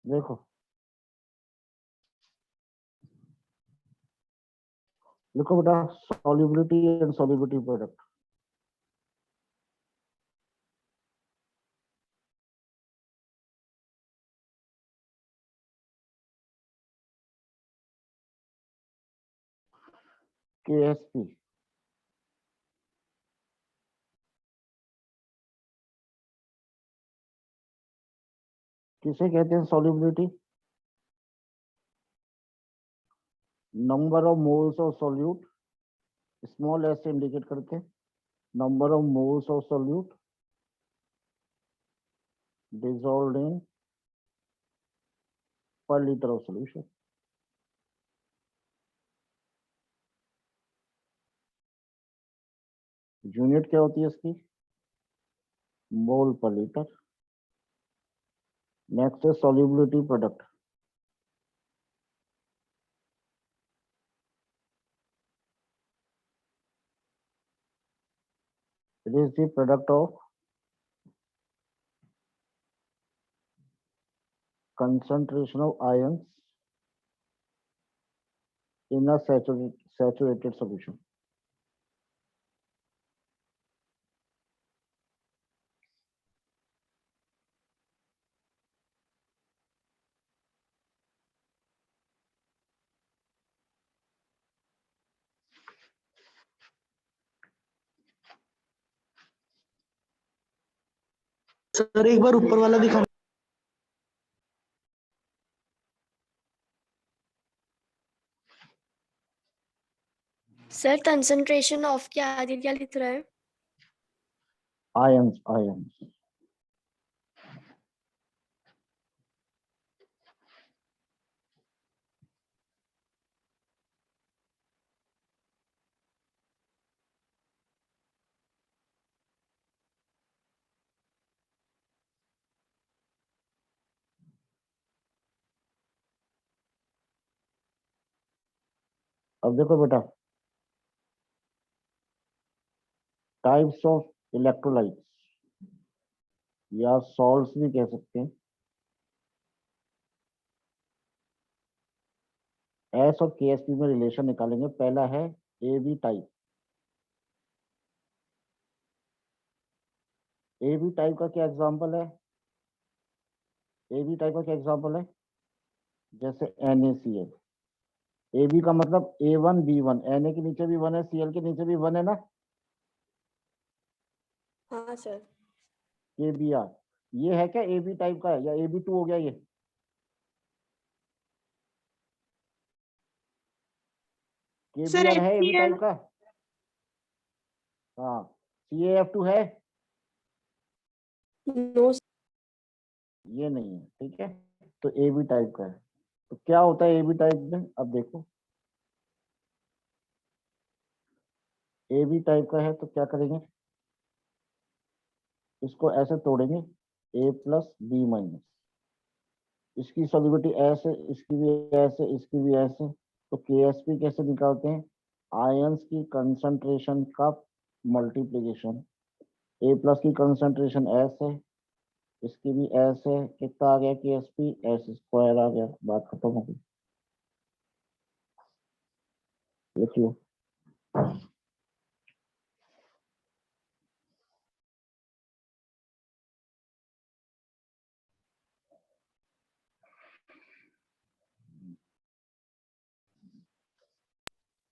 देखो लिखो बेटा, solubility and solubility product. KSP किसे कहते हैं? Solubility, number of moles of solute, small S से इंडिकेट करके, number of moles of solute dissolved in per liter of solution। Unit क्या होती है इसकी? मोल पर लीटर। नेक्स्ट है solubility product. It is the product of concentration of ions in a saturated solution। Sir एक बार ऊपर वाला दिखाना। सर कंसंट्रेशन ऑफ क्या आगे क्या लिख रहा है? Ions, ions. अब देखो बेटा, टाइप्स ऑफ इलेक्ट्रोलाइट्स या सॉल्ट्स भी कह सकते हैं। एस और केएसपी में रिलेशन निकालेंगे। पहला है A B type. A B type का क्या एग्जांपल है? ए बी टाइप का क्या एग्जांपल है? जैसे NaCl। ए बी का मतलब A1B1, Na के नीचे भी 1 है, Cl के नीचे भी 1 है ना। हाँ सर। KBr, ये है क्या ए बी टाइप का है या AB2 हो गया ये? सर KBr है ए बी टाइप का? हाँ। CaF2 है? नो। ये नहीं है, ठीक है। तो ए बी टाइप का है। तो क्या होता है ए बी टाइप में? अब देखो, ए बी टाइप का है तो क्या करेंगे, इसको ऐसे तोड़ेंगे, A+B-, इसकी सॉल्युबिलिटी ऐसे, इसकी भी ऐसे, इसकी भी ऐसे। तो KSP कैसे निकालते हैं? आयंस की कंसंट्रेशन का मल्टीप्लीकेशन। A+ की कंसंट्रेशन एस है, इसकी भी एस है, कितना आ गया KSP? S² आ गया। बात खत्म हो गई। देखिए,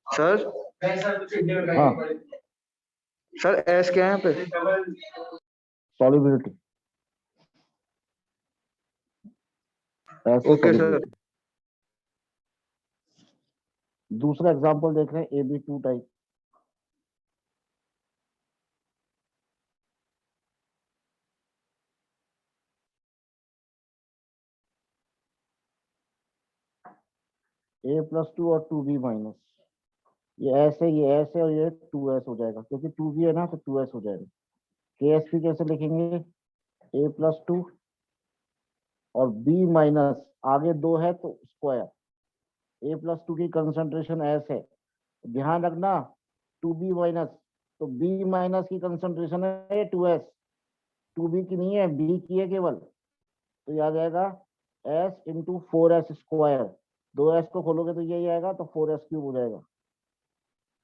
सर हाँ, सर एस क्या है यहाँ पे? सॉल्युबिलिटी, ऐसे ओके सर। सॉल्युबिलिटी। दूसरा एग्जांपल देख रहे हैं AB2 टाइप। A+2 और 2B-, ये ऐसे, ये ऐसे और ये 2s हो जाएगा, क्योंकि 2b है ना तो 2s हो जाएगा। KSP कैसे लिखेंगे? A+2 और B-, आगे 2 है तो स्क्वायर। A+2 की कंसंट्रेशन S है, ध्यान रखना 2B-, तो B- की कंसंट्रेशन है 2s, 2b की नहीं है, B की है केवल। तो याद आएगा एस इंटू 4s²। 2s को खोलोगे तो यही आएगा, तो 4s³ हो जाएगा।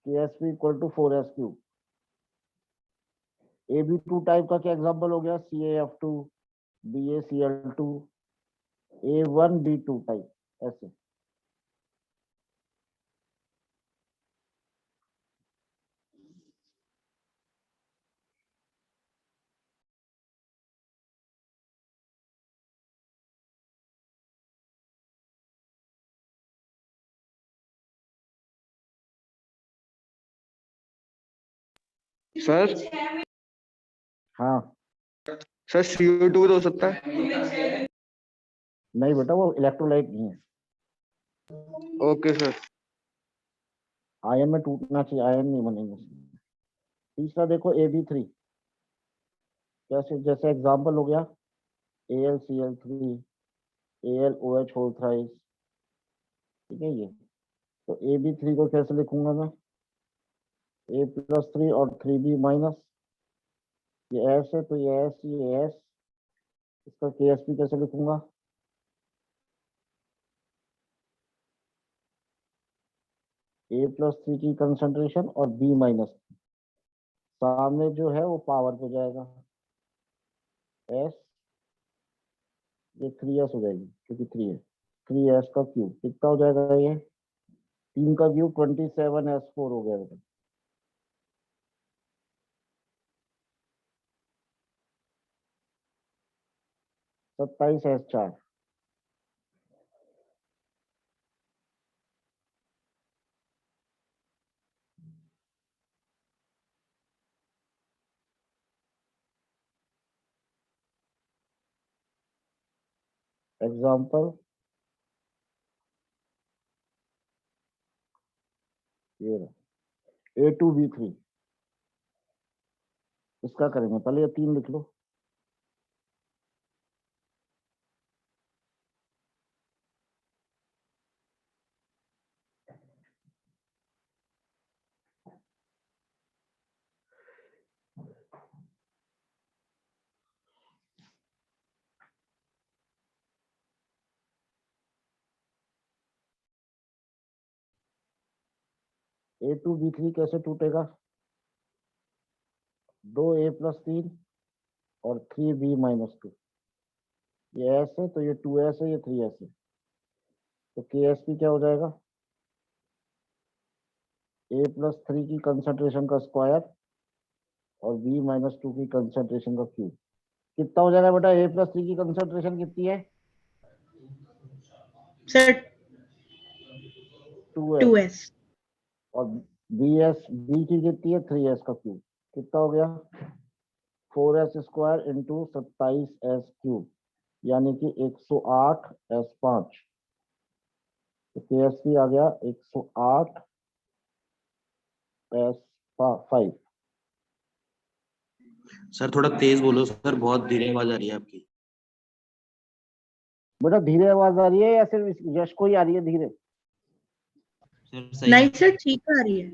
KSP equal to 4s³। AB2 type का क्या एग्जांपल हो गया? CaF2, BaCl2, A1B2 टाइप, ऐसे। सर हाँ, सर CO2 तो हो सकता है। नहीं बेटा, वो इलेक्ट्रोलाइट नहीं है। Okay sir. आयन में टूटना चाहिए, आयन नहीं बनेंगे उसमें। तीसरा देखो AB3, जैसे एग्जांपल हो गया AlCl3, AlOH होल थ्राइस, ठीक है ये। तो AB3 को कैसे लिखूंगा मैं? A+3 और 3B-, ये S है तो ये S, ये S। इसका KSP कैसे लिखूंगा? A+3 की कंसंट्रेशन और B-, सामने जो है वो पावर पे जाएगा, S, ये 3s हो जाएगी क्योंकि 3 है। 3s का क्यूब कितना हो जाएगा? ये 3 का क्यूब 27s4 हो गया बेटा। तो 27s4। एग्जाम्पल ये रहा A2B3। इसका करेंगे, पहले ये 3 लिख लो। A2B3 कैसे टूटेगा? 2A+3 और 3B-2। ये S है तो ये 2s है, ये 3s है। तो KSP क्या हो जाएगा? A+3 की कंसंट्रेशन का स्क्वायर और B-2 की कंसंट्रेशन का क्यूब। कितना हो जाएगा बेटा? A+3 की कंसंट्रेशन कितनी है? Sir 2s। 2s। और B की कितनी है? 3s का क्यूब। कितना हो गया? 4s² इंटू 27s³, यानी कि 108s5। तो KSP आ गया 108s5। सर थोड़ा तेज बोलो सर, बहुत धीरे आवाज आ रही है आपकी। बेटा धीरे आवाज आ रही है या सिर्फ यश को ही आ रही है धीरे? सर सही नहीं है। सर ठीक आ रही है।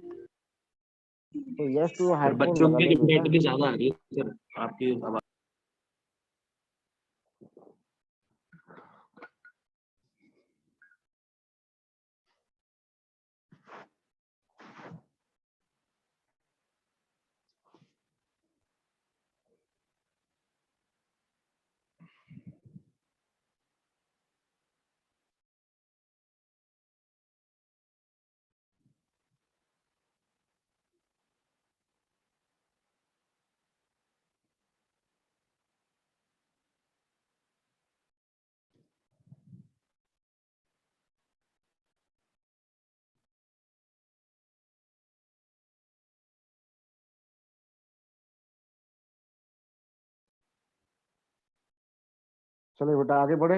तो यश तू सर हेडफोन बच्चों लगा के ले बेटा। कंपेरेटिवली ज्यादा आ रही है सर आपकी आवाज। चलो बेटा आगे बढ़े।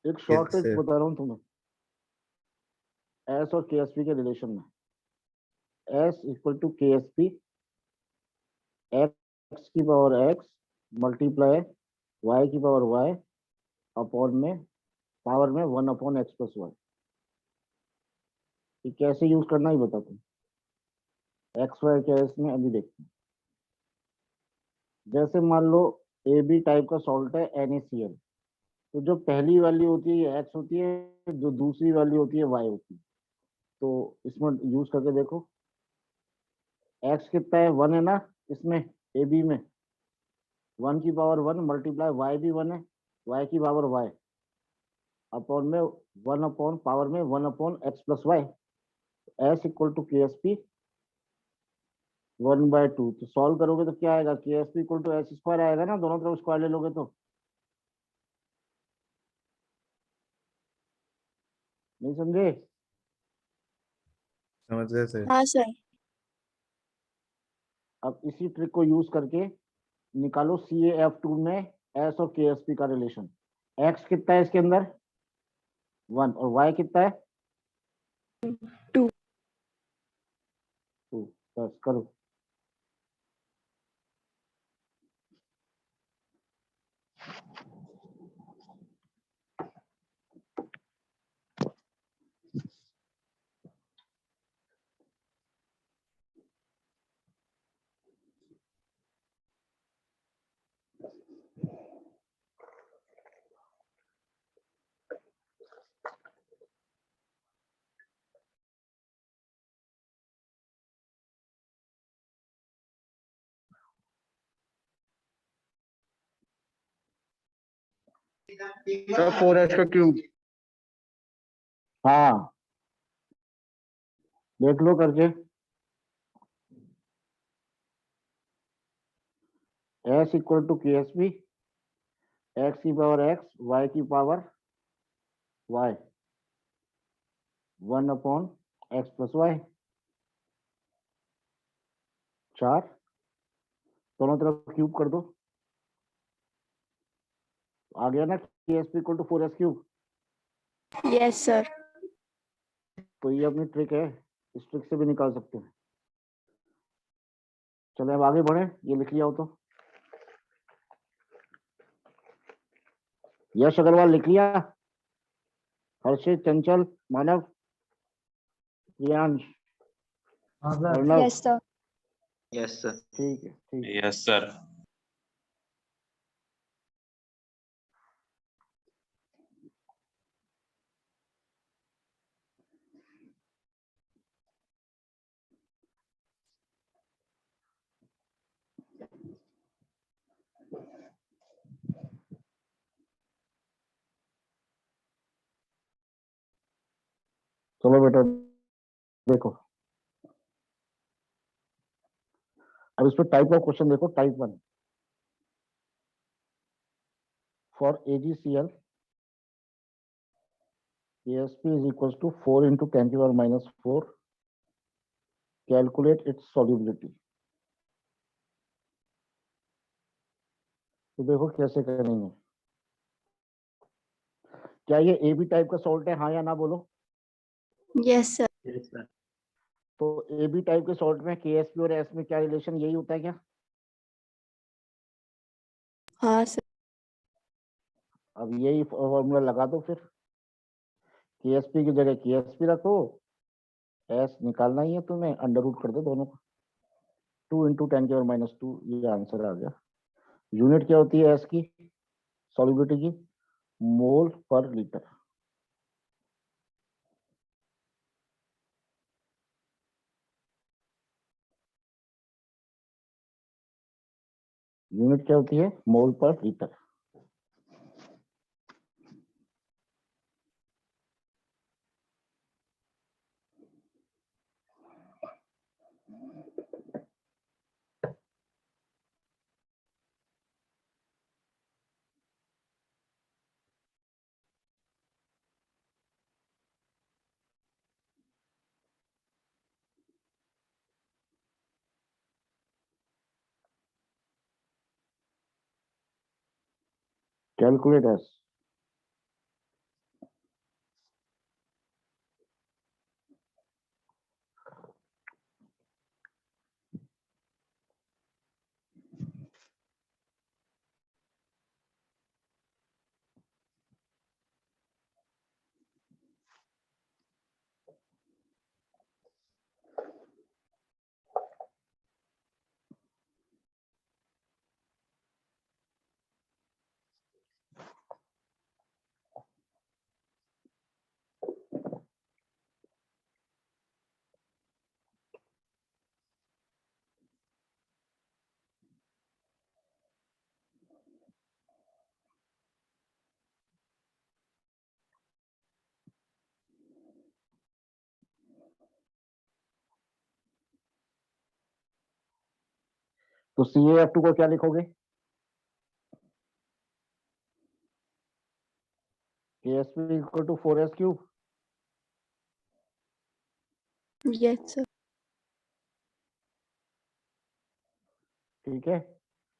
एक शॉर्ट यस ट्रिक सर। बता रहा हूँ तुम्हें, S और KSP के रिलेशन में। S equal to KSP, x की पावर x मल्टीप्लाई y की पावर y अपॉन में पावर में 1/x+y। ये कैसे यूज करना ही बता तुम। x y क्या है इसमें अभी देखते हैं। जैसे मान लो ए बी टाइप का सॉल्ट है NaCl, तो जो पहली वैल्यू होती है एक्स होती है, जो दूसरी वैल्यू होती है वाई होती है। तो इसमें यूज करके देखो, एक्स कितना है, 1 है ना इसमें, ए बी में 1 की पावर 1 मल्टीप्लाई वाई भी 1 है, वाई की पावर वाई अपॉन में 1 अपॉन पावर में 1 upon x plus y, S equal to K S P 1/2। तो सॉल्व करोगे तो क्या आएगा, K S P equal to S square आएगा ना, दोनों तरफ स्क्वायर ले लोगे तो। नहीं समझे? समझ गए सर। हाँ सर। अब इसी ट्रिक को यूज करके निकालो CaF2 में एस और के एस पी का रिलेशन। एक्स कितना है इसके अंदर, 1, और वाई कितना है, 2। 2। बस करो। सर 4s का क्यूब। हाँ देख लो करके, S equal to K S P, x की पावर एक्स, वाई की power y, 1 upon x plus y, 4, दोनों तरफ क्यूब कर दो, आ गया ना K S P equal to 4s cube. Yes sir. तो ये अपनी ट्रिक है, इस ट्रिक से भी निकाल सकते हैं। चले अब आगे बढ़े, ये लिख लिया हो तो। यश अग्रवाल लिख लिया, Harshit, Chanchal, Manav, Priyansh, Arnav, yes sir. Yes sir. ठीक है ठीक है। Yes sir. चलो बेटा देखो, अब इस पर टाइप ऑफ क्वेश्चन देखो, टाइप 1, फॉर AgCl KSP is equals to 4 into 10 to the power minus 4, calculate its solubility। तो देखो कैसे करेंगे, क्या ये ए बी टाइप का सॉल्ट है, हाँ या ना बोलो। Yes sir. Yes sir. तो ए बी टाइप के सॉल्ट में KSP और एस में क्या रिलेशन, यही होता है क्या? हाँ सर। अब यही फॉर्मूला लगा दो फिर, KSP की जगह KSP रखो, एस निकालना ही है तुम्हें, अंडर रूट कर दो दोनों को, 2 इंटू 10 की पावर माइनस 2, ये आंसर आ गया। यूनिट क्या होती है एस की, सॉल्युबिलिटी की, मोल पर लीटर। यूनिट क्या होती है, मोल पर लीटर। Calculate S. तो CaF2 को क्या लिखोगे? KSP equal to 4s cube. Yes, sir. ठीक है,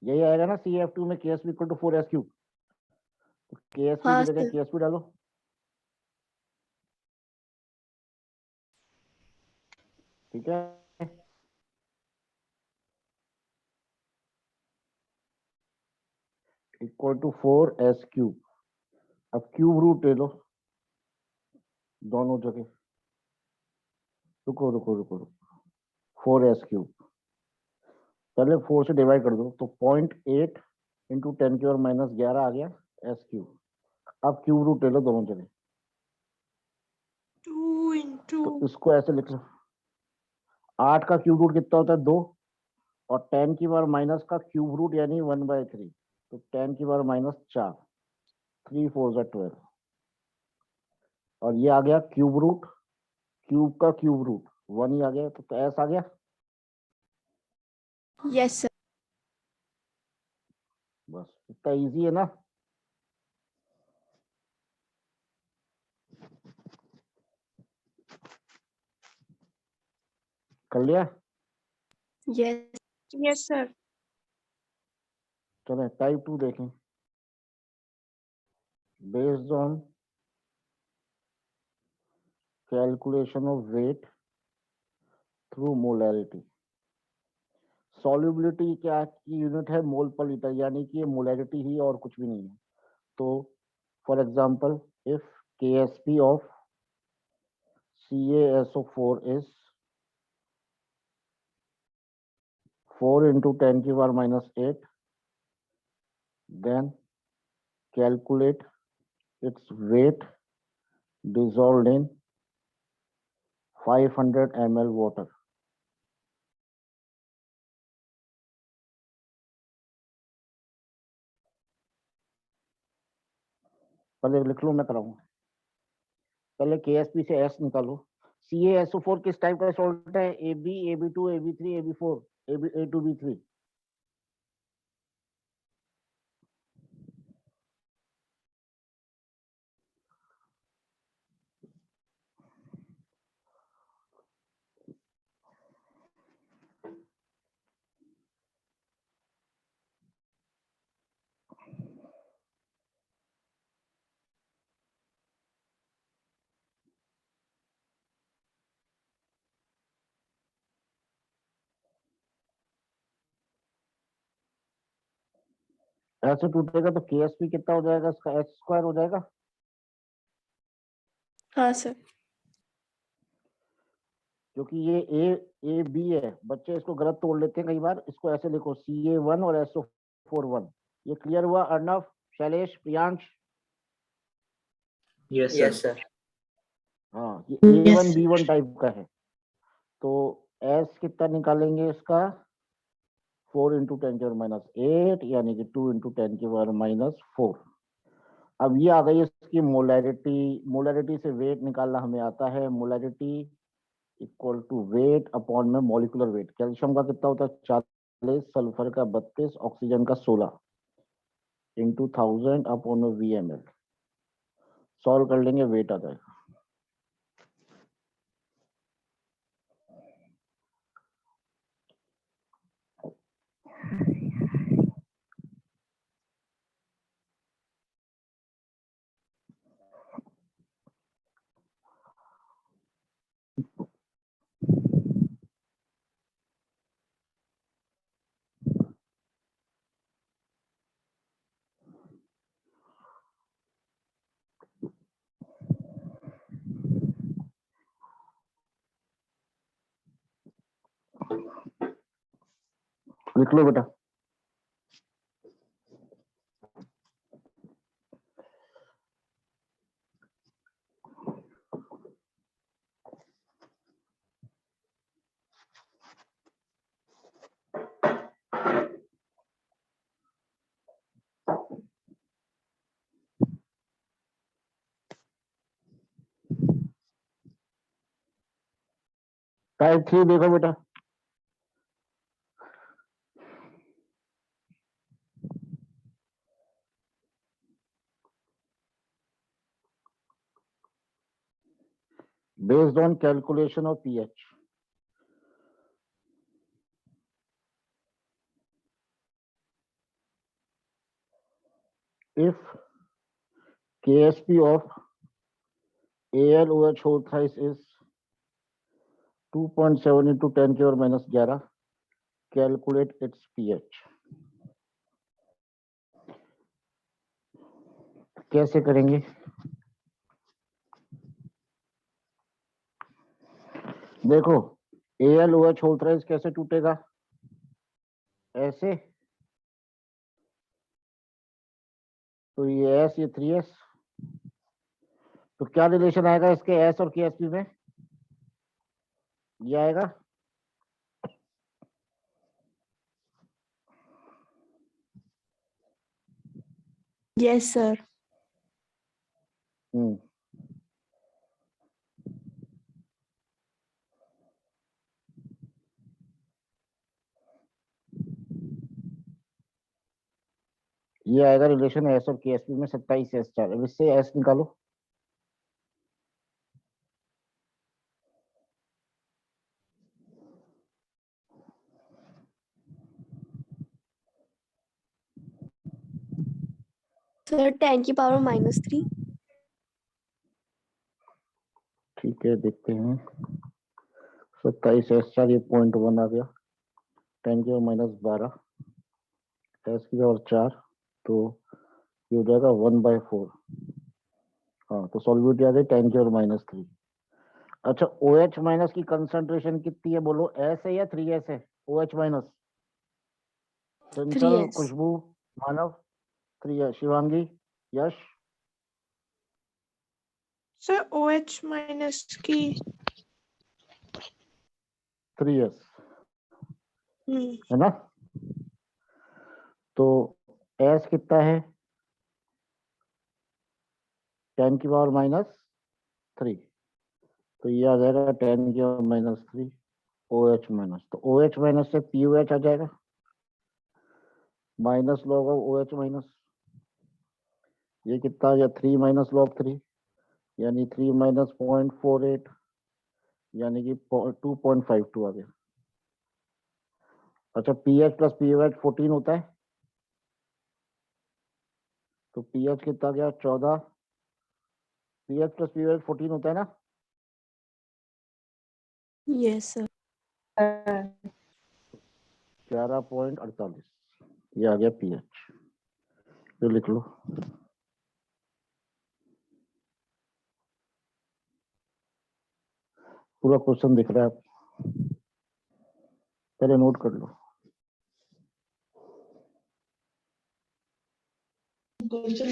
यही आएगा ना CaF2 में, KSP equal to 4s cube. तो KSP हाँ, की जगह sir. KSP डालो। ठीक है, इक्वल टू 4s क्यूब। अब क्यूब रूट ले लो दोनों जगह। रुको रुको रुको रुको, 4s क्यूब पहले 4 से डिवाइड कर दो, तो 0.8 इंटू 10⁻11 आ गया s क्यूब। अब क्यूब रूट ले लो दोनों जगह, 2 into तो इसको ऐसे लिख लो। 8 का क्यूब रूट कितना होता है? 2, और 10⁻⁻ का क्यूब रूट यानी 1/3, तो 10⁻⁻4, 3 4 जा 12, और ये आ गया क्यूब रूट, क्यूब का क्यूब रूट 1 ही आ गया, तो एस आ गया। yes, sir. बस इतना इजी है ना। कर लिया? Yes. Yes, sir. चले टाइप 2 देखें। Based on calculation of weight through molarity. Solubility क्या की यूनिट है? मोल पर लीटर, यानी कि ये मोलैरिटी ही और कुछ भी नहीं है। तो for example, if KSP of CaSO4 is 4 into 10⁻⁸, then calculate its weight dissolved in 500 ml water. पहले लिख लो, मैं कराऊंगा। पहले KSP से S निकालो। CaSO4 किस टाइप का सॉल्ट है? AB, AB2, AB3, AB4, A2, B3। ऐसे टूटेगा तो KSP कितना हो जाएगा? इसका S स्क्वायर हो जाएगा। हाँ, sir. क्योंकि ये ए बी है, बच्चे इसको गलत तोड़ लेते हैं कई बार। इसको ऐसे लिखो, CA1 और SO4 1। ये क्लियर हुआ? अर्णव, शैलेश, प्रियांश? Yes sir. हाँ, ये A1 B1 टाइप का है। तो S कितना निकालेंगे इसका? 4 इंटू 10⁻⁸, यानी कि 2 इंटू 10⁻⁴। अब ये आ गई इसकी मोलैरिटी। मोलैरिटी से वेट निकालना हमें आता है। Molarity equal to weight upon में मॉलिक्यूलर वेट। कैल्शियम का कितना होता है? 40, सल्फर का 32, ऑक्सीजन का 16 इंटू 1000 अपॉन में VmL। सॉल्व कर लेंगे, वेट आ जाएगा। लिख लो बेटा। टाइप 3 देखो बेटा। based on calculation of pH. If KSP of AlOH whole thrice is 2.7 into 10 की और -11, calculate its pH. कैसे करेंगे? देखो AlOH होल थ्राइस कैसे टूटेगा? ऐसे, तो ये S ये 3S, तो क्या रिलेशन आएगा इसके S और KSP में? ये आएगा Yes, sir. ये आएगा रिलेशन S और KSP में 27S4। अब इससे S निकालो। Sir, 10 की पावर -3. ठीक है, देखते हैं। 27S4 ये 0.1 आ गया, 10 की पावर -12, S की पावर 4, तो ये हो जाएगा 1/4। हाँ, तो सॉल्युबिलिटी आ गई 10 की पावर -3। अच्छा, OH माइनस की कंसंट्रेशन कितनी है बोलो? S है या 3S है? OH माइनस, चंचल, 3S. खुशबू, मानव, 3S, शिवांगी, यश, सर OH माइनस की 3S हम्म, है ना? तो S कितना है? 10 की पावर -3, तो ये आ जाएगा 10 की पावर -3 OH माइनस। तो OH माइनस से POH आ जाएगा, minus log of OH minus, ये कितना आ गया? 3 माइनस लॉग 3, यानी 3 माइनस 0.48, यानी कि 2.52 आ गया। अच्छा, पीएच प्लस पीओएच 14 होता है, तो पीएच कितना गया? 14। पीएच प्लस पीओएच 14 होता है ना? Yes, sir. 11.48, ये आ गया पीएच। ये लिख लो। पूरा क्वेश्चन दिख रहा है, आप पहले नोट कर लो।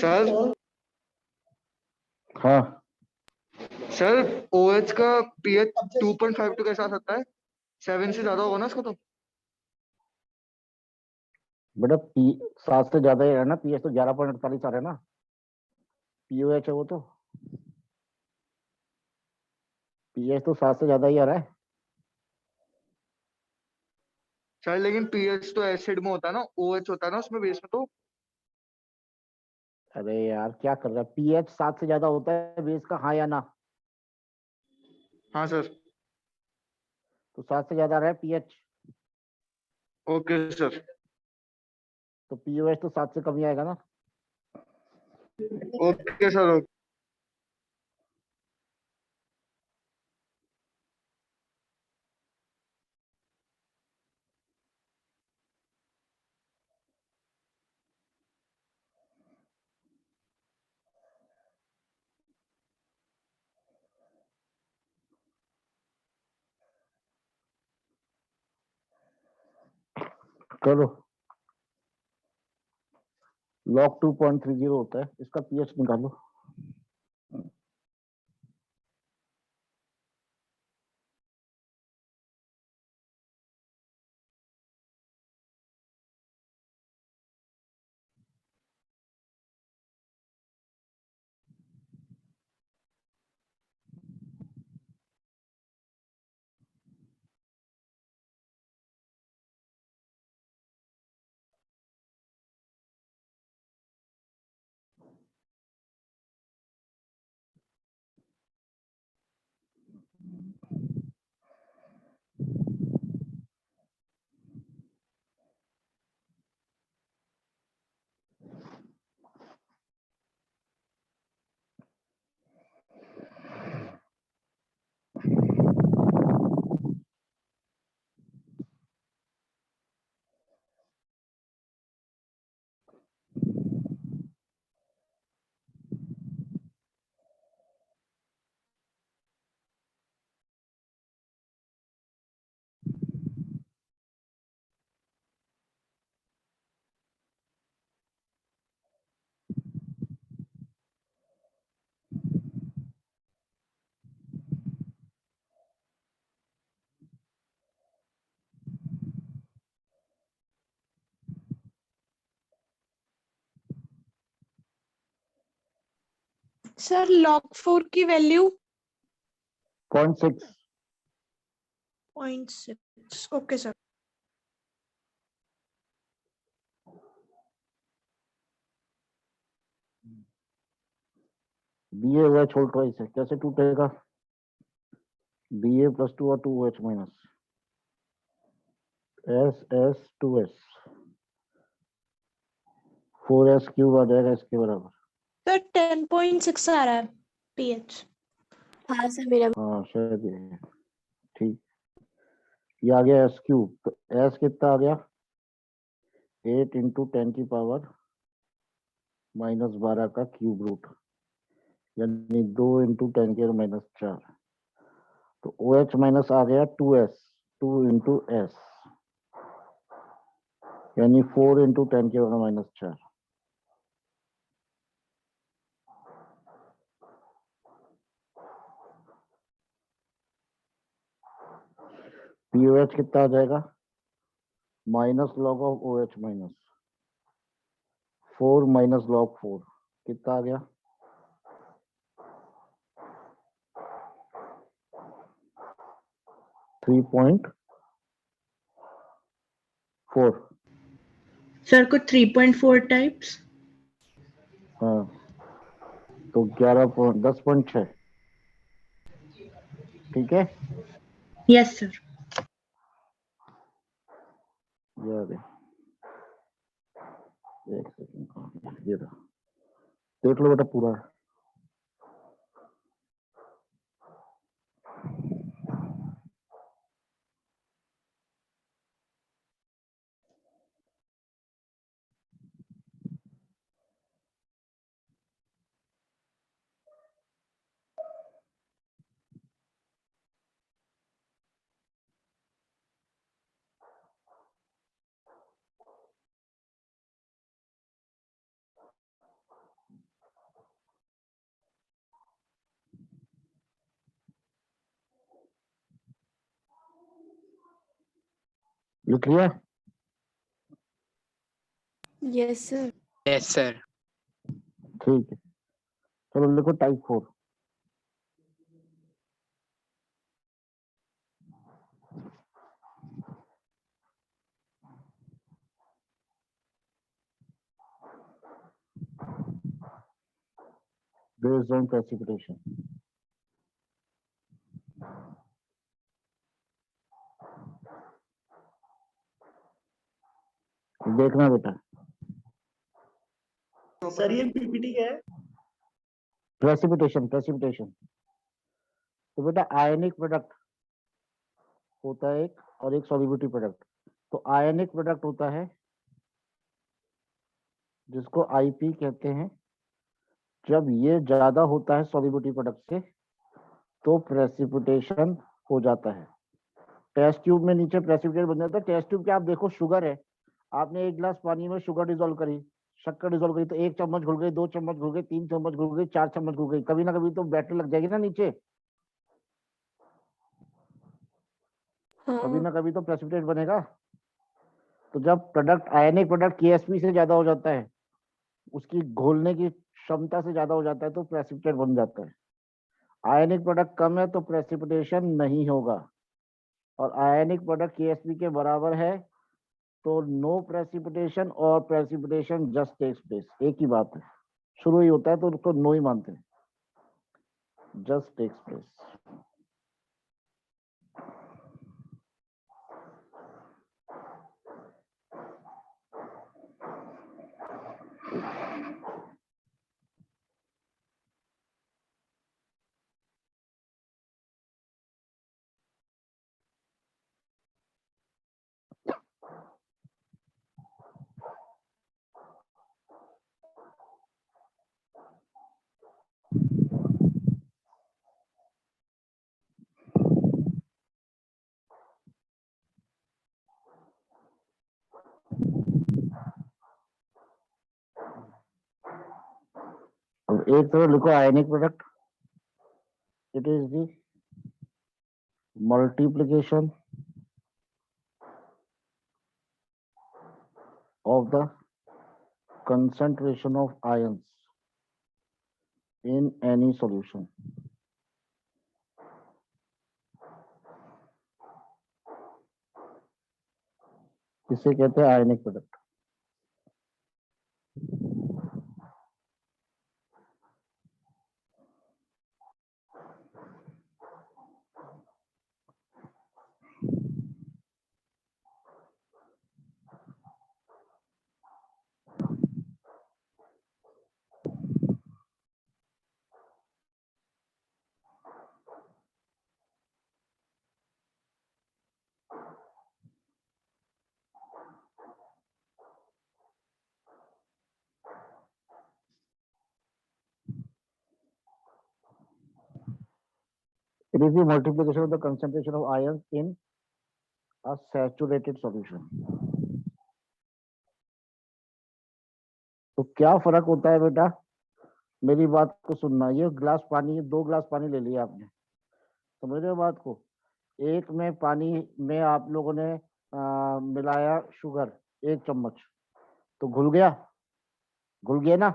सर हाँ, सर OH का pH 2.52 कैसे आ सकता है? 7 से ज्यादा होगा ना इसका तो। बेटा पी 7 से ज्यादा ही है ना, पीएच तो 11.48 आ रहा है ना, पीओएच है वो तो, पीएच तो 7 से ज्यादा ही आ रहा है। सर लेकिन pH तो एसिड में होता है ना, OH होता है ना उसमें बेस में तो। अरे यार क्या कर रहा है? पीएच 7 से ज्यादा होता है बेस का, हाँ या ना? हाँ सर। तो 7 से ज्यादा आ रहा है पीएच, ओके सर। तो पीओएच तो 7 से कम ही आएगा ना। Okay sir. चलो, लॉग 2.30 होता है, इसका पीएच निकालो। सर log 4 की वैल्यू 0.6 0.6. Okay sir. बी ए हुआ छोड़ ट्वाइस है, कैसे टूटेगा? बी ए प्लस 2 और 2OH minus S 2S 4S cube आ जाएगा इसके बराबर। सर 10.6 आ रहा है pH. हाँ सर मेरा हाँ शायद ये है। ठीक, ये आ गया एस क्यूब, तो एस कितना आ गया? 8 इंटू 10 की पावर -12 का क्यूब रूट, यानी 2 इंटू 10 की माइनस 4। तो OH माइनस आ गया 2S, 2 इंटू एस, यानी 4 इंटू 10 की माइनस 4। POH कितना आ जाएगा? Minus log of OH minus 4 minus log 4 कितना आ गया? 3.4। सर को 3.4 टाइप्स. हाँ तो 10.6। ठीक है, यस सर. ये आ गया। एक सेकंड, ये रहा, देख लो बेटा पूरा है। लिख लिया? Yes sir. Yes sir. ठीक है, चलो लिखो टाइप 4। Based on precipitation. देखना बेटा, सर ये पीपीटी क्या है? प्रेसिपिटेशन। तो बेटा आयनिक प्रोडक्ट होता है एक, और एक सॉल्युबिलिटी प्रोडक्ट। तो आयनिक प्रोडक्ट होता है जिसको आईपी कहते हैं। जब ये ज्यादा होता है सॉल्युबिलिटी प्रोडक्ट से तो प्रेसिपिटेशन हो जाता है। टेस्ट ट्यूब में नीचे प्रेसिपिटेट बन जाता है। टेस्ट ट्यूब के आप देखो, शुगर है, आपने एक गिलास पानी में शुगर डिजोल्व करी, शक्कर डिजोल्व करी, तो 1 चम्मच घुल गई, 2 चम्मच घुल गई, 3 चम्मच घुल गई, 4 चम्मच घुल गई, कभी ना कभी तो बैटरी लग जाएगी ना नीचे, कभी हाँ ना कभी तो प्रेसिपिटेट बनेगा। तो जब प्रोडक्ट आयनिक प्रोडक्ट केएसपी से ज्यादा हो जाता है, उसकी घोलने की क्षमता से ज्यादा हो जाता है, तो प्रेसिपिटेट बन जाता है। आयनिक प्रोडक्ट कम है तो प्रेसिपिटेशन नहीं होगा, और आयनिक प्रोडक्ट केएसपी के बराबर है तो नो प्रेसिपिटेशन और प्रेसिपिटेशन जस्ट टेक्स प्लेस, एक ही बात है। शुरू ही होता है तो उसको नो ही मानते हैं, जस्ट टेक्स प्लेस। अब एक तरफ लिखो ionic product, it is the multiplication of the concentration of ions in any solution. इसे कहते हैं ionic product. It is the multiplication of the concentration of ions in a saturated solution. तो क्या फर्क होता है बेटा, मेरी बात को सुनना। ये ग्लास पानी, 2 ग्लास पानी ले लिया आपने, समझ रहे हो बात को। एक में पानी में आप लोगों ने मिलाया शुगर 1 चम्मच, तो घुल गया, घुल गया ना,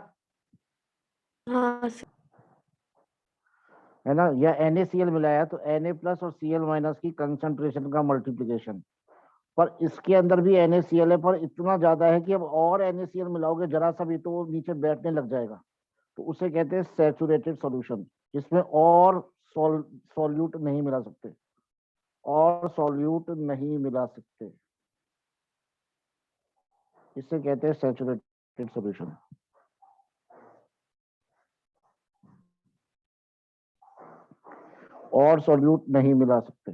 हाँ सर। है ना। या NaCl मिलाया तो Na+ और Cl- की कंसंट्रेशन का मल्टीप्लिकेशन। पर इसके अंदर भी NaCl है, पर इतना ज्यादा है कि अब और NaCl मिलाओगे जरा सा भी तो वो नीचे बैठने लग जाएगा, तो उसे कहते हैं सैचुरेटेड सॉल्यूशन, जिसमें और सॉल्यूट नहीं मिला सकते, और सॉल्यूट नहीं मिला सकते, इसे कहते हैं सैचुरेटेड सॉल्यूशन। और सॉल्यूट नहीं मिला सकते।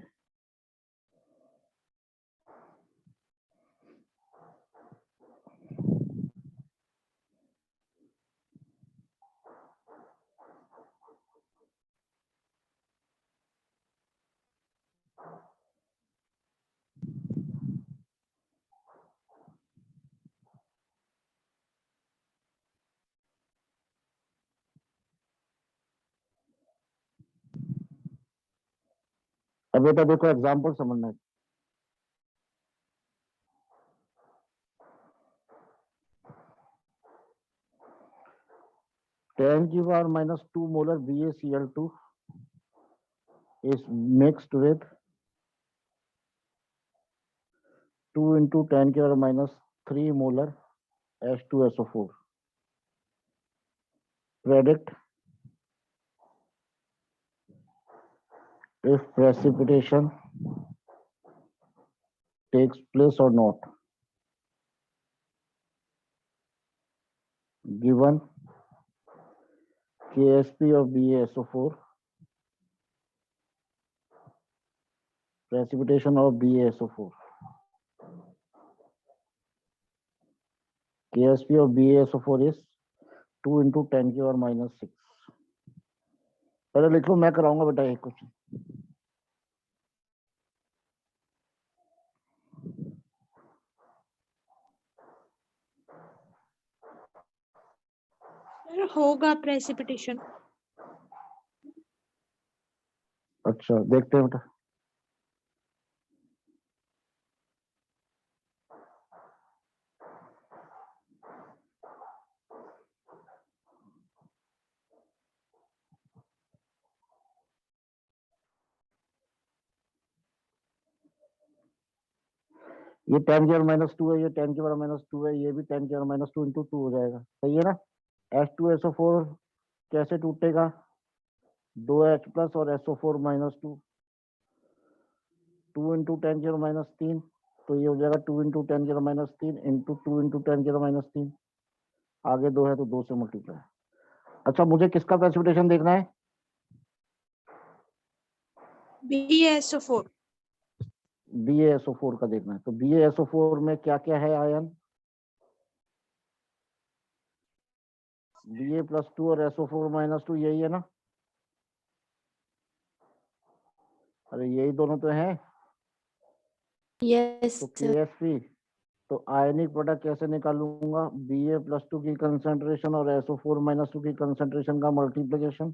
अब बेटा देखो एग्जांपल समझना है। (10⁻⁻2 molar BaCl2 is mixed with 2 × 10⁻³ molar H2SO4. Predict if precipitation takes place or not, given Ksp of BaSO4, precipitation of BaSO4. Ksp of BaSO4 is 2 × 10⁻⁻6. पहले लिख लो, मैं कराऊंगा बेटा एक क्वेश्चन। होगा प्रेसिपिटेशन। अच्छा देखते हैं बेटा। ये 10⁻⁻2 है, ये 10⁻⁻2 है, ये भी 10⁻⁻2 × 2 हो जाएगा, सही है ना। H2SO4 कैसे टूटेगा, 2H+ और SO4-2, 2 × 10⁻³ तो ये हो जाएगा 2 × 10⁻³ इंटू 2 × 10⁻³। आगे 2 है तो 2 से मल्टीप्लाई। अच्छा मुझे किसका प्रेसिपिटेशन देखना है, BaSO4। BaSO4 का देखना है। तो BaSO4 में क्या क्या है आयन, Ba+2 और SO4-2, यही है ना। अरे यही दोनों तो हैं। यस तो सर। Ksp, तो आयनिक प्रोडक्ट कैसे निकालूंगा, Ba+2 की कंसंट्रेशन और SO4-2 की कंसंट्रेशन का मल्टीप्लिकेशन।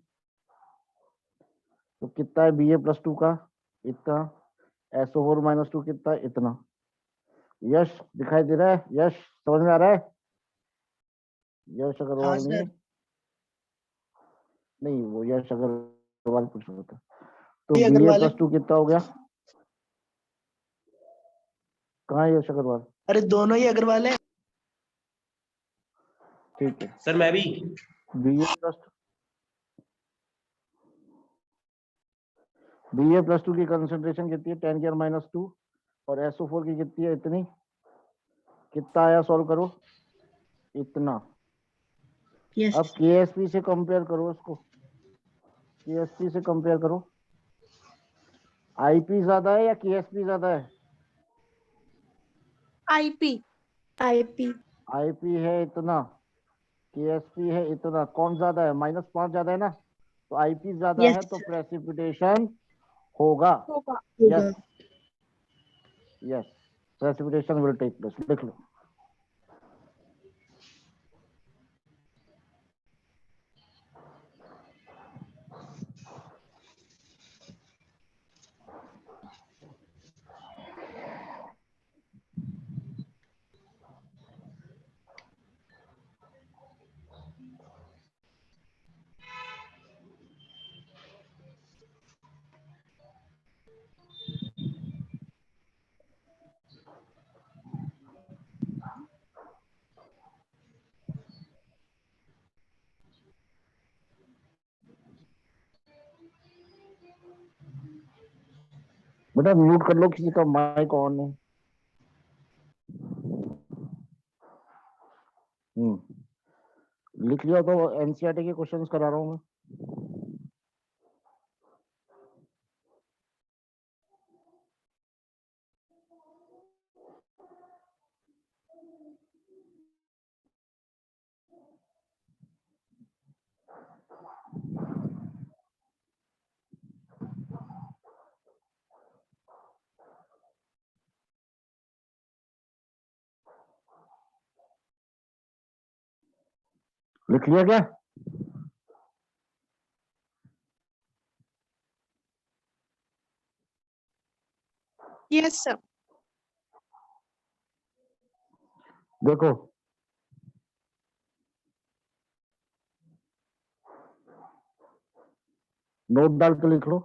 तो कितना है Ba+2 का, इतना, SO4-2 कितना है, इतना। यश दिखाई दे रहा है, यश समझ में आ रहा है, यश अग्रवाल नहीं है। नहीं, वो यश अग्रवाल पूछ रहा था। तो ये बी ए अग्रवाल है। प्लस 2 कितना हो गया? कहाँ है यश अग्रवाल? अरे दोनों ही अग्रवाल है। ठीक है, सर मैं भी। बी ए प्लस टू की कंसंट्रेशन कितनी है? 10⁻²। और SO4 की कितनी है? इतनी। कितना आया? सॉल्व करो। इतना। Yes. अब KSP से कंपेयर करो इसको, KSP से कंपेयर करो। IP ज्यादा है या KSP ज्यादा है? IP. IP. IP है इतना, KSP है इतना, कौन ज्यादा है? -5 ज्यादा है ना, तो IP ज्यादा Yes. है तो प्रेसिपिटेशन होगा। होगा. Yes yes, precipitation will take place. लिख लो। बेटा म्यूट कर लो, किसी का माइक ऑन है। लिख लिया तो एनसीईआरटी के क्वेश्चंस करा रहा हूँ मैं। लिख लिया क्या? Yes, sir. देखो, नोट डाल के लिख लो।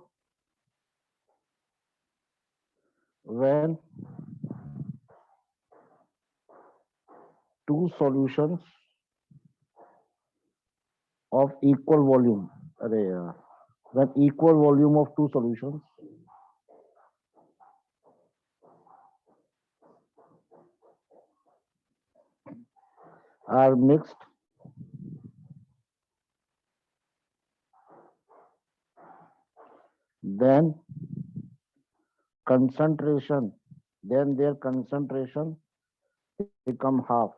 when two solutions of equal volume, अरे यार, when equal volume of two solutions are mixed, then concentration, then their concentration become half.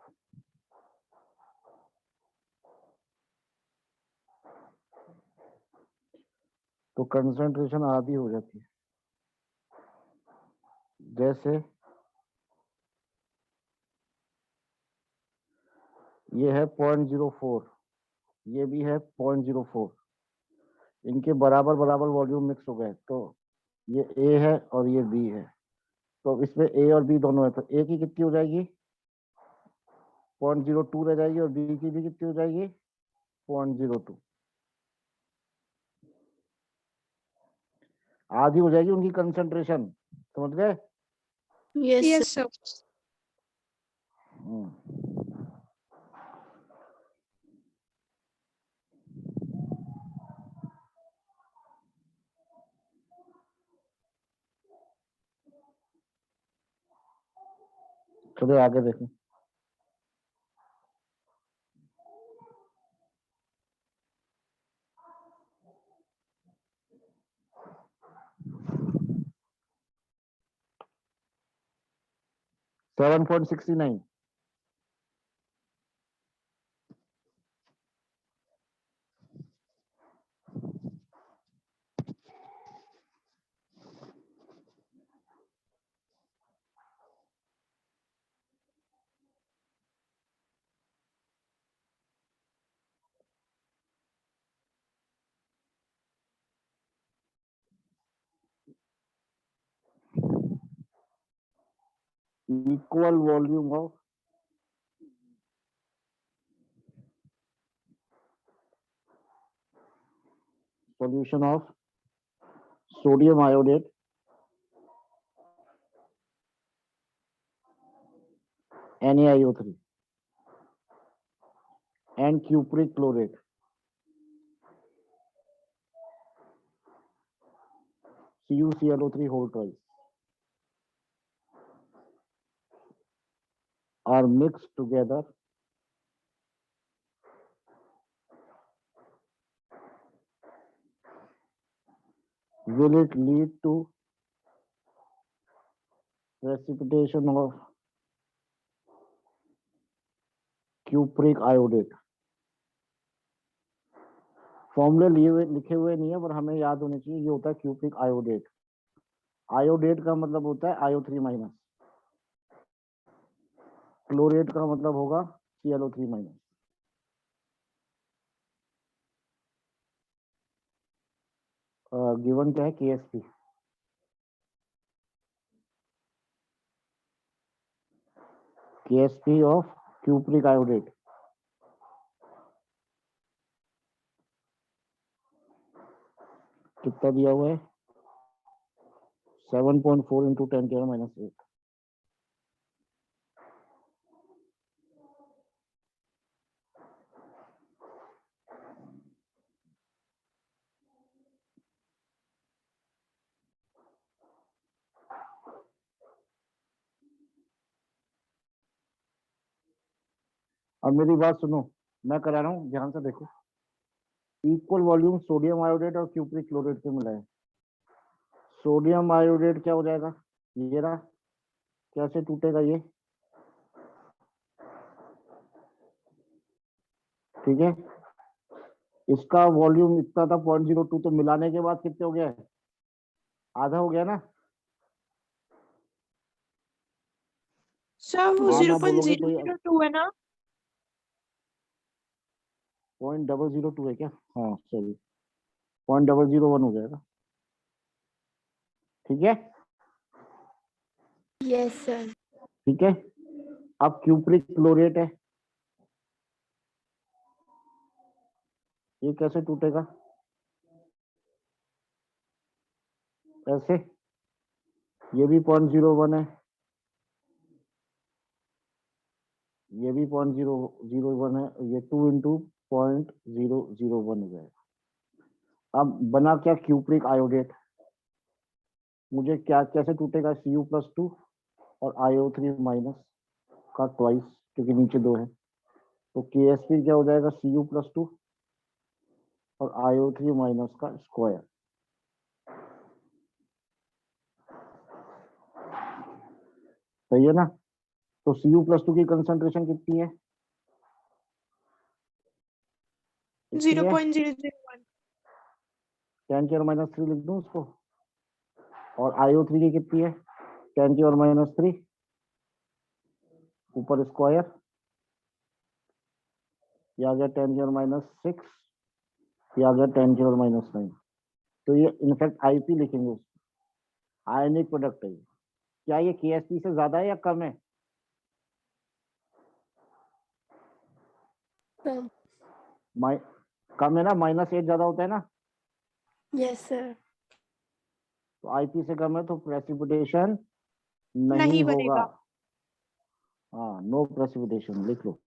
तो कंसंट्रेशन आधी हो जाती है। जैसे ये है 0.04, ये भी है 0.04, इनके बराबर बराबर वॉल्यूम मिक्स हो गए, तो ये A है और ये B है, तो इसमें A और B दोनों है, तो A की कितनी हो जाएगी? 0.02 रह जाएगी, और B की भी कितनी हो जाएगी? 0.02। आधी हो जाएगी उनकी कंसंट्रेशन, समझ गए? Yes, Yes, sir. sir. चलो आगे देखें। Seven 7.69, equal volume of solution of sodium iodate NaIO3 and cupric chlorate CuClO3 whole twice are mixed together will it lead to precipitation of cupric iodate? फॉर्मूले लिखे हुए नहीं है पर हमें याद होने चाहिए, ये होता है क्यूप्रिक आयोडेट। आयोडेट का मतलब होता है IO3 माइनस, क्लोरेट का मतलब होगा ClO3 माइनस। गिवन क्या है KSP, KSP of cupric iodate कितना दिया हुआ है 7.4 इंटू 10⁻⁸। अब मेरी बात सुनो, मैं करा रहा हूँ, ध्यान से देखो। इक्वल वॉल्यूम सोडियम आयोडेट और क्यूप्रिक क्लोरेट के मिला है। सोडियम आयोडेट क्या हो जाएगा, ये रहा, कैसे टूटेगा ये, ठीक है। इसका वॉल्यूम इतना था 0.02, तो मिलाने के बाद कितने हो गया, आधा हो गया ना। सर वो हाँ ना बोलोगे तो 0.002 है ना? 0.002 है क्या, हाँ सॉरी 0.001 हो जाएगा, ठीक है। Yes, sir. ठीक है, अब क्यूप्रिक क्लोरेट है, ये कैसे टूटेगा, ऐसे, ये भी 0.01 है, ये भी 0.001 है, ये 2 इंटू 0.001 हो जाएगा। अब बना क्या क्यूप्रिक आयोडेट, मुझे क्या कैसे टूटेगा, Cu+2 और IO3 माइनस का ट्वाइस, क्योंकि नीचे 2 है, तो KSP क्या हो जाएगा Cu+2 और IO3 माइनस का स्क्वायर। सही है ना। तो Cu+2 की कंसंट्रेशन कितनी है, 0.001। 10⁻³ लिख दूं उसको, और IO3 की कितनी है 10⁻³ ऊपर स्क्वायर, ये आ गया 10⁻⁶, ये आ गया 10⁻⁹। तो ये इनफैक्ट IP लिखेंगे उसको, आयनिक प्रोडक्ट है ये। क्या ये KSP से ज्यादा है या कम है, Sir. कम है ना, -8 ज्यादा होता है ना, Yes, sir. तो IP से कम है, तो प्रेसिपिटेशन नहीं नहीं होगा। बनेगा। हाँ, नो प्रेसिपिटेशन लिख लो।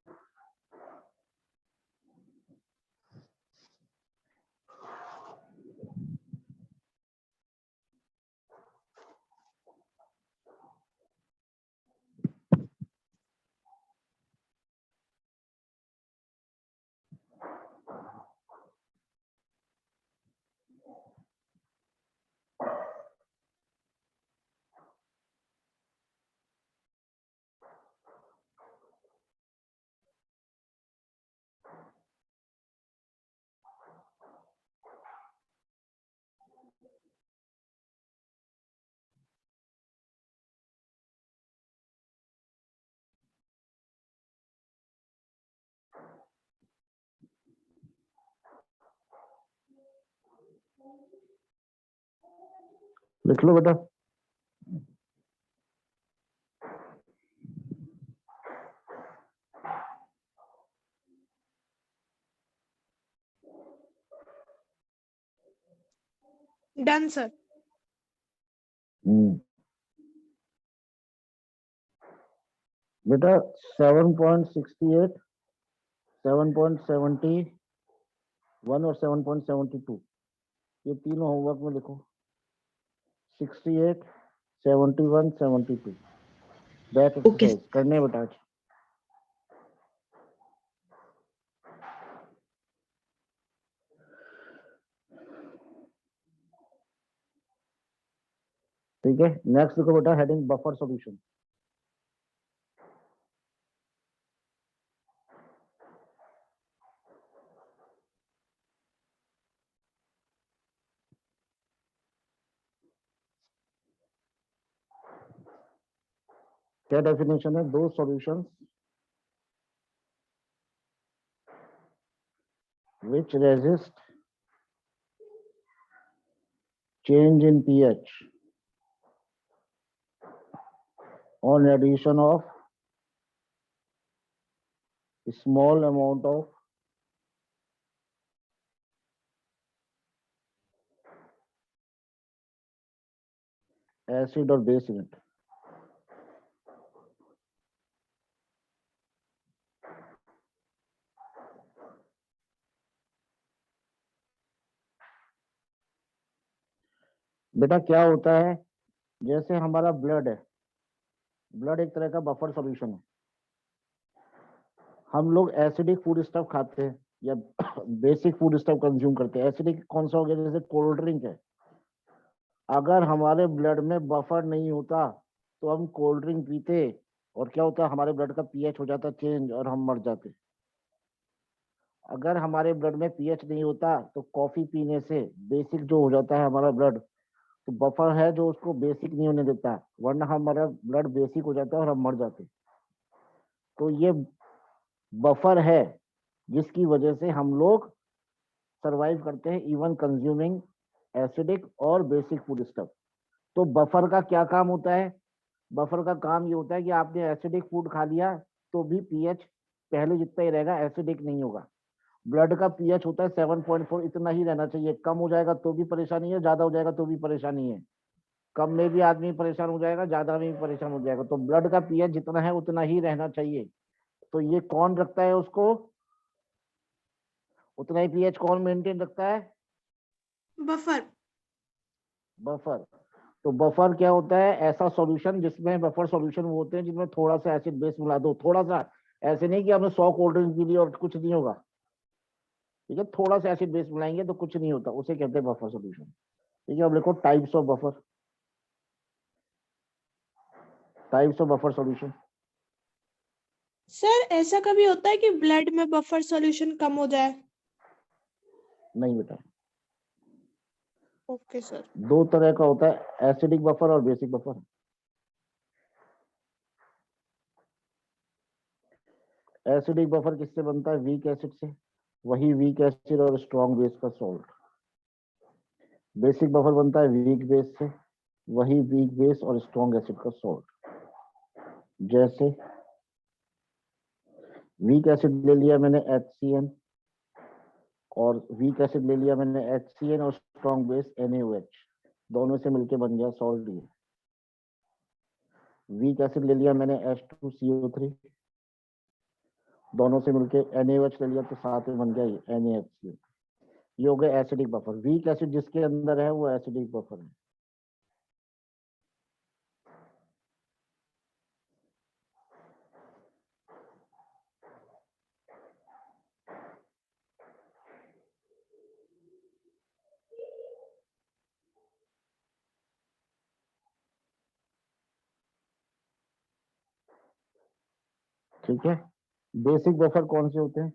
लिख लो बेटा। Done sir. बेटा 7.68, 7.71 और 7.72 ये तीनों होमवर्क में लिखो। 68, 71, 72 बैक एक्सरसाइज करने बेटा आज। ठीक है, नेक्स्ट देखो बेटा, हेडिंग बफर सॉल्यूशन। क्या डेफिनेशन है? दो solutions which resist change in pH on addition of a small amount of acid or base in it। बेटा क्या होता है, जैसे हमारा ब्लड है, ब्लड एक तरह का बफर सॉल्यूशन है। हम लोग एसिडिक फूड स्टफ खाते हैं या बेसिक फूड स्टफ कंज्यूम करते हैं। एसिडिक कौन सा हो गया? जैसे कोल्ड ड्रिंक है। अगर हमारे ब्लड में बफर नहीं होता तो हम कोल्ड ड्रिंक पीते और क्या होता है, हमारे ब्लड का पीएच हो जाता चेंज और हम मर जाते। अगर हमारे ब्लड में पीएच नहीं होता तो कॉफी पीने से बेसिक जो हो जाता है हमारा ब्लड, तो बफर है जो उसको बेसिक नहीं होने देता, वरना हमारा ब्लड बेसिक हो जाता है और हम मर जाते। तो ये बफर है जिसकी वजह से हम लोग सरवाइव करते हैं, इवन कंज्यूमिंग एसिडिक और बेसिक फूड स्टफ। तो बफर का क्या काम होता है? बफर का काम ये होता है कि आपने एसिडिक फूड खा लिया तो भी पीएच पहले जितना ही रहेगा, एसिडिक नहीं होगा। ब्लड का पीएच होता है 7.4, इतना ही रहना चाहिए। कम हो जाएगा तो भी परेशानी है, ज्यादा हो जाएगा तो भी परेशानी है। कम में भी आदमी परेशान हो जाएगा, ज्यादा में भी परेशान हो जाएगा। तो ब्लड का पीएच जितना है उतना ही रहना चाहिए। तो ये कौन रखता है उसको? उतना ही पीएच कौन मेंटेन रखता है? बफर। बफर। तो बफर क्या होता है? ऐसा सॉल्यूशन जिसमें, बफर सॉल्यूशन वो होते हैं जिसमें थोड़ा सा एसिड बेस मिला दो। थोड़ा सा, ऐसे नहीं कि आपने 100 कोल्ड ड्रिंक पी ली और कुछ नहीं होगा। ठीक है, थोड़ा सा एसिड बेस मिलाएंगे तो कुछ नहीं होता, उसे कहते हैं बफर सॉल्यूशन। ठीक है, अब लिखो types of buffer. Types of buffer solution. Sir ऐसा कभी होता है कि ब्लड में बफर सॉल्यूशन कम हो जाए? नहीं बेटा, ओके सर। दो तरह का होता है, एसिडिक बफर और बेसिक बफर। एसिडिक बफर किससे बनता है? वीक एसिड से। वही वीक एसिड और स्ट्रॉन्ग बेस का सॉल्ट। बेसिक बफर बनता है वीक बेस से, वही वीक बेस और स्ट्रॉन्ग एसिड का सॉल्ट। जैसे वीक एसिड ले लिया मैंने HCN, और वीक एसिड ले लिया मैंने HCN और स्ट्रॉन्ग बेस NaOH, दोनों से मिलके बन गया सॉल्ट। ये वीक एसिड ले लिया मैंने H2CO3, दोनों से मिलके NaOH ले लिया तो साथ में बन गया ये NaHCl। ये हो गया एसिडिक बफर। वीक एसिड जिसके अंदर है वो एसिडिक बफर है। ठीक है, बेसिक बफर कौन से होते हैं?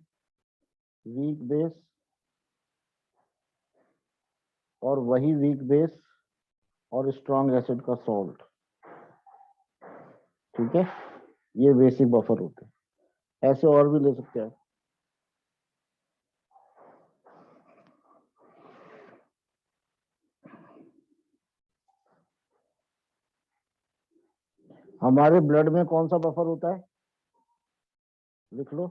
वीक बेस और वही वीक बेस और स्ट्रॉन्ग एसिड का सॉल्ट। ठीक है, ये बेसिक बफर होते हैं। ऐसे और भी ले सकते हैं। हमारे ब्लड में कौन सा बफर होता है? लिख लो,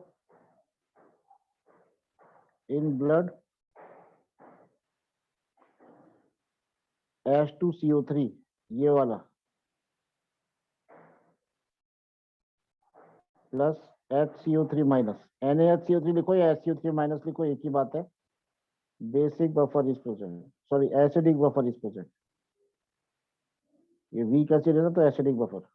इन ब्लड H2CO3 ये वाला प्लस HCO3 माइनस, NaHCO3 लिखो या HCO3 माइनस लिखो, एक ही बात है। Basic buffer is present, sorry acidic buffer is present. ये वीक एसिड है ना, तो acidic buffer.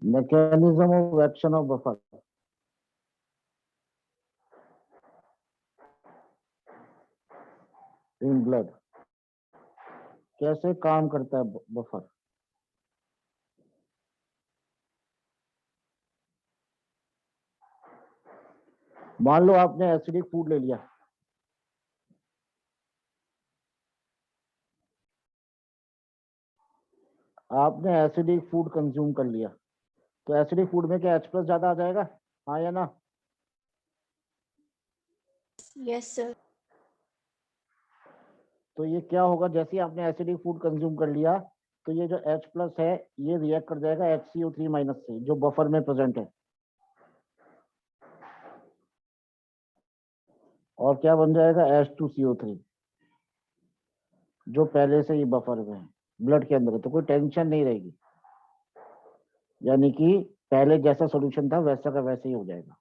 mechanism of action of buffer, in blood, कैसे काम करता है बफर। मान लो आपने एसिडिक फूड ले लिया, आपने एसिडिक फूड कंज्यूम कर लिया, तो एसिडिक फूड में क्या H+ ज्यादा आ जाएगा, हाँ या ना? Yes, sir. तो ये क्या होगा, जैसे ही आपने एसिडिक फूड कंज्यूम कर लिया, तो ये जो H+ है ये रिएक्ट कर जाएगा HCO3 माइनस से, जो बफर में प्रेजेंट है, और क्या बन जाएगा H2CO3, जो पहले से ही बफर में है, ब्लड के अंदर है, तो कोई टेंशन नहीं रहेगी। यानी कि पहले जैसा सॉल्यूशन था वैसा का वैसे ही हो जाएगा।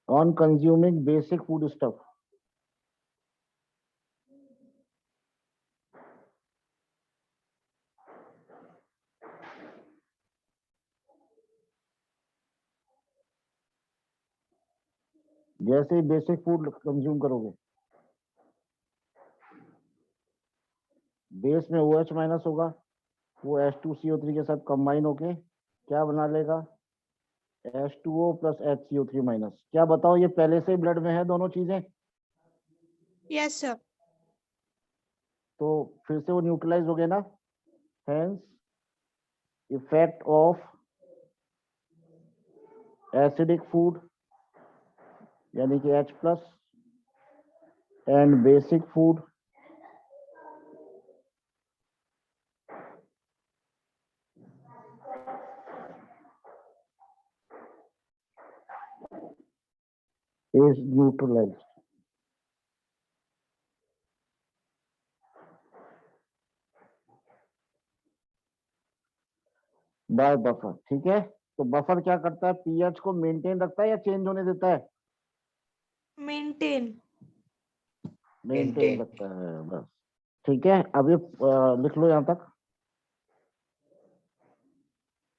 On consuming basic food stuff, जैसे ही बेसिक फूड कंज्यूम करोगे, बेस में OH माइनस होगा, वो H2CO3 के साथ कंबाइन होके क्या बना लेगा, H2O प्लस HCO3 माइनस। क्या बताओ, ये पहले से ब्लड में है दोनों चीजें, Yes, sir. तो फिर से वो न्यूट्रलाइज हो गए ना। Hence effect of acidic food यानी कि H+ and basic food is neutralized by buffer। ठीक है, तो बफर क्या करता है, पीएच को मेंटेन रखता है या चेंज होने देता है, Maintain. मेंटेन रखता है बस। ठीक है, अब ये लिख लो यहाँ तक।